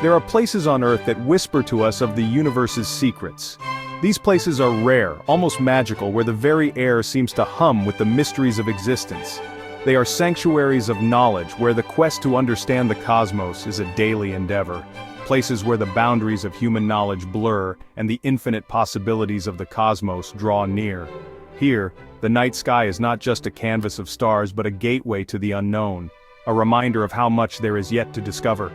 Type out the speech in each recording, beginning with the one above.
There are places on Earth that whisper to us of the universe's secrets. These places are rare, almost magical, where the very air seems to hum with the mysteries of existence. They are sanctuaries of knowledge, where the quest to understand the cosmos is a daily endeavor. Places where the boundaries of human knowledge blur, and the infinite possibilities of the cosmos draw near. Here, the night sky is not just a canvas of stars but a gateway to the unknown, a reminder of how much there is yet to discover.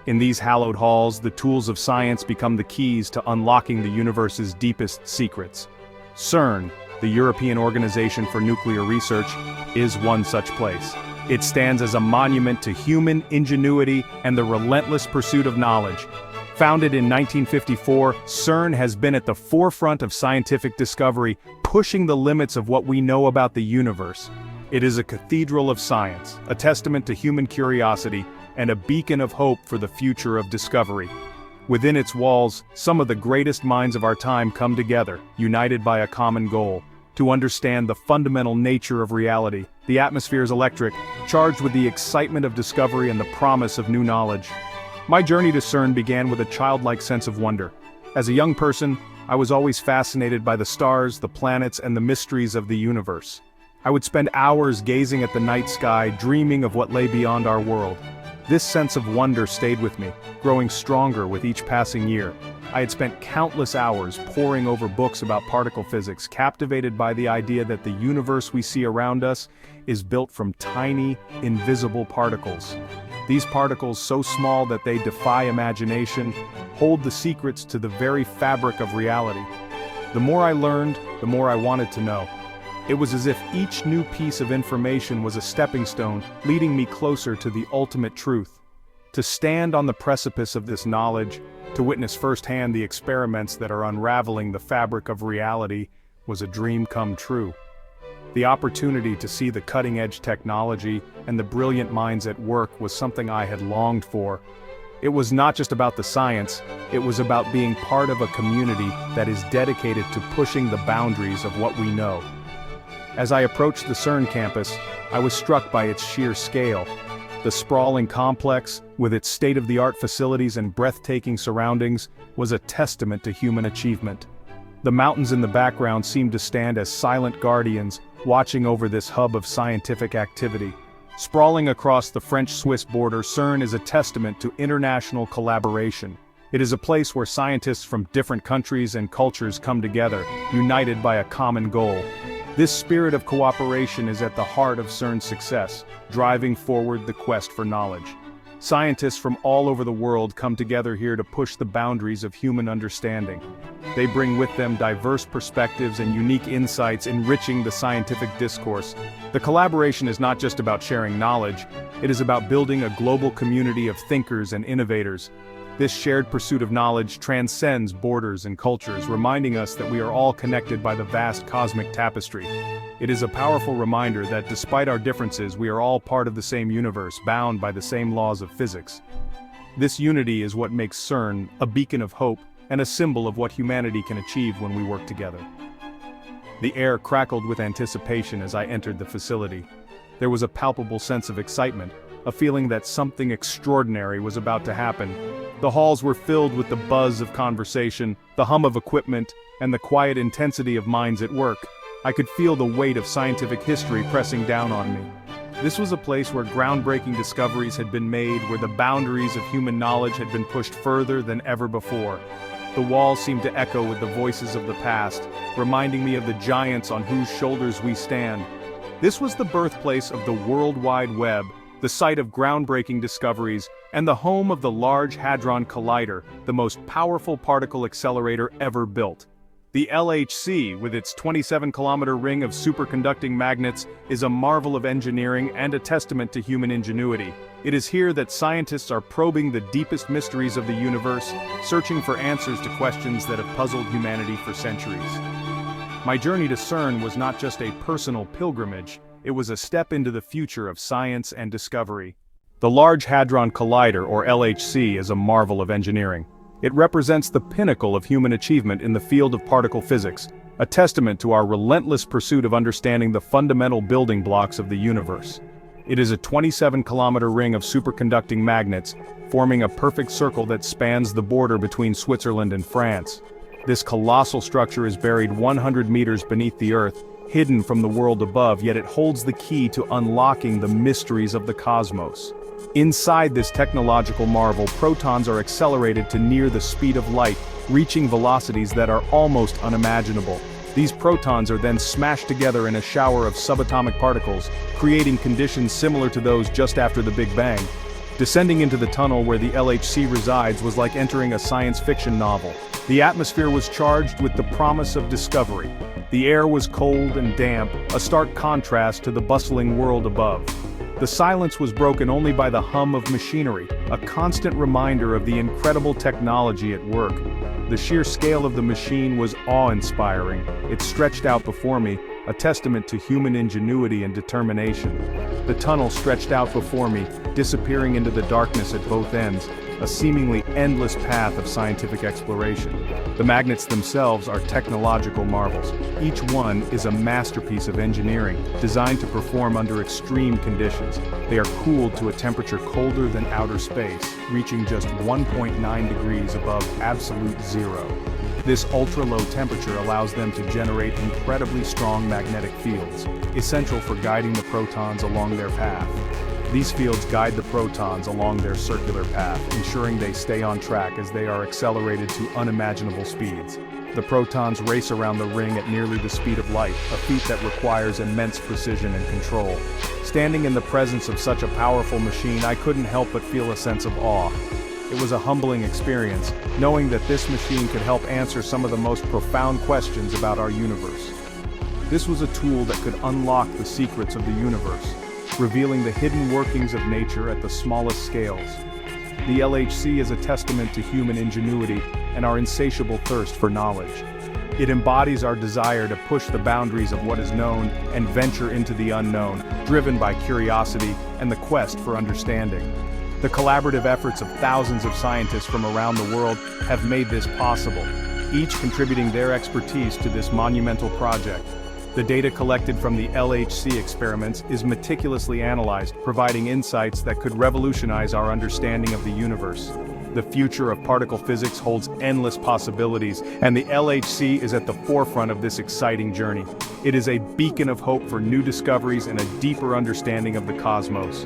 In these hallowed halls, the tools of science become the keys to unlocking the universe's deepest secrets. CERN, the European Organization for Nuclear Research, is one such place. It stands as a monument to human ingenuity and the relentless pursuit of knowledge. Founded in 1954, CERN has been at the forefront of scientific discovery, pushing the limits of what we know about the universe. It is a cathedral of science, a testament to human curiosity, and a beacon of hope for the future of discovery. Within its walls, some of the greatest minds of our time come together, united by a common goal: to understand the fundamental nature of reality. The atmosphere is electric, charged with the excitement of discovery and the promise of new knowledge. My journey to CERN began with a childlike sense of wonder. As a young person, I was always fascinated by the stars, the planets, and the mysteries of the universe. I would spend hours gazing at the night sky, dreaming of what lay beyond our world. This sense of wonder stayed with me, growing stronger with each passing year. I had spent countless hours poring over books about particle physics, captivated by the idea that the universe we see around us is built from tiny, invisible particles. These particles, so small that they defy imagination, hold the secrets to the very fabric of reality. The more I learned, the more I wanted to know. It was as if each new piece of information was a stepping stone, leading me closer to the ultimate truth. To stand on the precipice of this knowledge, to witness firsthand the experiments that are unraveling the fabric of reality, was a dream come true. The opportunity to see the cutting-edge technology and the brilliant minds at work was something I had longed for. It was not just about the science, it was about being part of a community that is dedicated to pushing the boundaries of what we know. As I approached the CERN campus, I was struck by its sheer scale. The sprawling complex, with its state-of-the-art facilities and breathtaking surroundings, was a testament to human achievement. The mountains in the background seemed to stand as silent guardians, watching over this hub of scientific activity. Sprawling across the French-Swiss border, CERN is a testament to international collaboration. It is a place where scientists from different countries and cultures come together, united by a common goal. This spirit of cooperation is at the heart of CERN's success, driving forward the quest for knowledge. Scientists from all over the world come together here to push the boundaries of human understanding. They bring with them diverse perspectives and unique insights, enriching the scientific discourse. The collaboration is not just about sharing knowledge, it is about building a global community of thinkers and innovators. This shared pursuit of knowledge transcends borders and cultures, reminding us that we are all connected by the vast cosmic tapestry. It is a powerful reminder that despite our differences, we are all part of the same universe, bound by the same laws of physics. This unity is what makes CERN a beacon of hope and a symbol of what humanity can achieve when we work together. The air crackled with anticipation as I entered the facility. There was a palpable sense of excitement, a feeling that something extraordinary was about to happen. The halls were filled with the buzz of conversation, the hum of equipment, and the quiet intensity of minds at work. I could feel the weight of scientific history pressing down on me. This was a place where groundbreaking discoveries had been made, where the boundaries of human knowledge had been pushed further than ever before. The walls seemed to echo with the voices of the past, reminding me of the giants on whose shoulders we stand. This was the birthplace of the World Wide Web, the site of groundbreaking discoveries, and the home of the Large Hadron Collider, the most powerful particle accelerator ever built. The LHC, with its 27-kilometer ring of superconducting magnets, is a marvel of engineering and a testament to human ingenuity. It is here that scientists are probing the deepest mysteries of the universe, searching for answers to questions that have puzzled humanity for centuries. My journey to CERN was not just a personal pilgrimage, it was a step into the future of science and discovery. The Large Hadron Collider, or LHC, is a marvel of engineering. It represents the pinnacle of human achievement in the field of particle physics, a testament to our relentless pursuit of understanding the fundamental building blocks of the universe. It is a 27-kilometer ring of superconducting magnets, forming a perfect circle that spans the border between Switzerland and France. This colossal structure is buried 100 meters beneath the Earth, hidden from the world above, yet it holds the key to unlocking the mysteries of the cosmos. Inside this technological marvel, protons are accelerated to near the speed of light, reaching velocities that are almost unimaginable. These protons are then smashed together in a shower of subatomic particles, creating conditions similar to those just after the Big Bang. Descending into the tunnel where the LHC resides was like entering a science fiction novel. The atmosphere was charged with the promise of discovery. The air was cold and damp, a stark contrast to the bustling world above. The silence was broken only by the hum of machinery, a constant reminder of the incredible technology at work. The sheer scale of the machine was awe-inspiring. It stretched out before me, a testament to human ingenuity and determination. The tunnel stretched out before me, disappearing into the darkness at both ends, a seemingly endless path of scientific exploration. The magnets themselves are technological marvels. Each one is a masterpiece of engineering, designed to perform under extreme conditions. They are cooled to a temperature colder than outer space, reaching just 1.9 degrees above absolute zero. This ultra-low temperature allows them to generate incredibly strong magnetic fields, essential for guiding the protons along their path. These fields guide the protons along their circular path, ensuring they stay on track as they are accelerated to unimaginable speeds. The protons race around the ring at nearly the speed of light, a feat that requires immense precision and control. Standing in the presence of such a powerful machine, I couldn't help but feel a sense of awe. It was a humbling experience, knowing that this machine could help answer some of the most profound questions about our universe. This was a tool that could unlock the secrets of the universe, revealing the hidden workings of nature at the smallest scales. The LHC is a testament to human ingenuity and our insatiable thirst for knowledge. It embodies our desire to push the boundaries of what is known and venture into the unknown, driven by curiosity and the quest for understanding. The collaborative efforts of thousands of scientists from around the world have made this possible, each contributing their expertise to this monumental project. The data collected from the LHC experiments is meticulously analyzed, providing insights that could revolutionize our understanding of the universe. The future of particle physics holds endless possibilities, and the LHC is at the forefront of this exciting journey. It is a beacon of hope for new discoveries and a deeper understanding of the cosmos.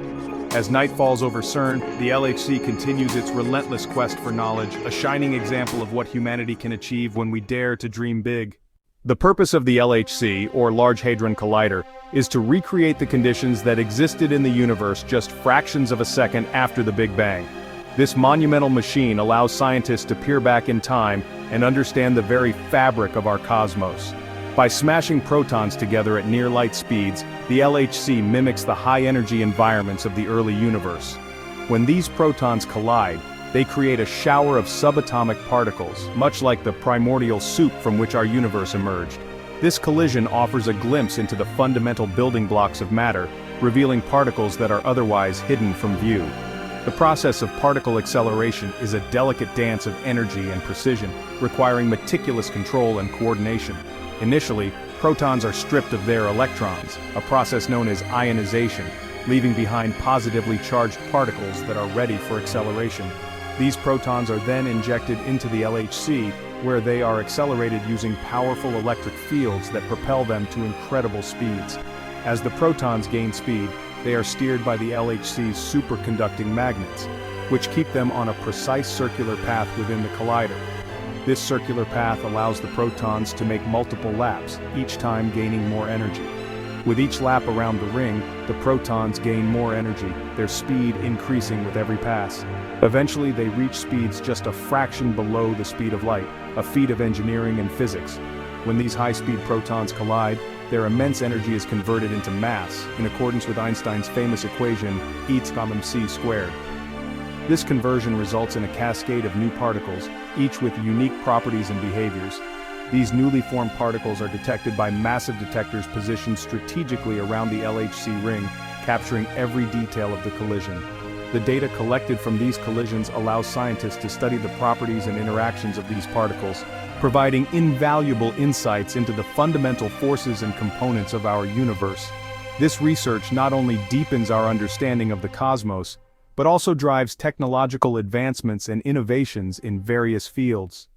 As night falls over CERN, the LHC continues its relentless quest for knowledge, a shining example of what humanity can achieve when we dare to dream big. The purpose of the LHC, or Large Hadron Collider, is to recreate the conditions that existed in the universe just fractions of a second after the Big Bang. This monumental machine allows scientists to peer back in time and understand the very fabric of our cosmos. By smashing protons together at near light speeds, the LHC mimics the high-energy environments of the early universe. When these protons collide, they create a shower of subatomic particles, much like the primordial soup from which our universe emerged. This collision offers a glimpse into the fundamental building blocks of matter, revealing particles that are otherwise hidden from view. The process of particle acceleration is a delicate dance of energy and precision, requiring meticulous control and coordination. Initially, protons are stripped of their electrons, a process known as ionization, leaving behind positively charged particles that are ready for acceleration. These protons are then injected into the LHC, where they are accelerated using powerful electric fields that propel them to incredible speeds. As the protons gain speed, they are steered by the LHC's superconducting magnets, which keep them on a precise circular path within the collider. This circular path allows the protons to make multiple laps, each time gaining more energy. With each lap around the ring, the protons gain more energy, their speed increasing with every pass. Eventually they reach speeds just a fraction below the speed of light, a feat of engineering and physics. When these high-speed protons collide, their immense energy is converted into mass, in accordance with Einstein's famous equation, E equals mc squared. This conversion results in a cascade of new particles, each with unique properties and behaviors. These newly formed particles are detected by massive detectors positioned strategically around the LHC ring, capturing every detail of the collision. The data collected from these collisions allows scientists to study the properties and interactions of these particles, providing invaluable insights into the fundamental forces and components of our universe. This research not only deepens our understanding of the cosmos, but also drives technological advancements and innovations in various fields.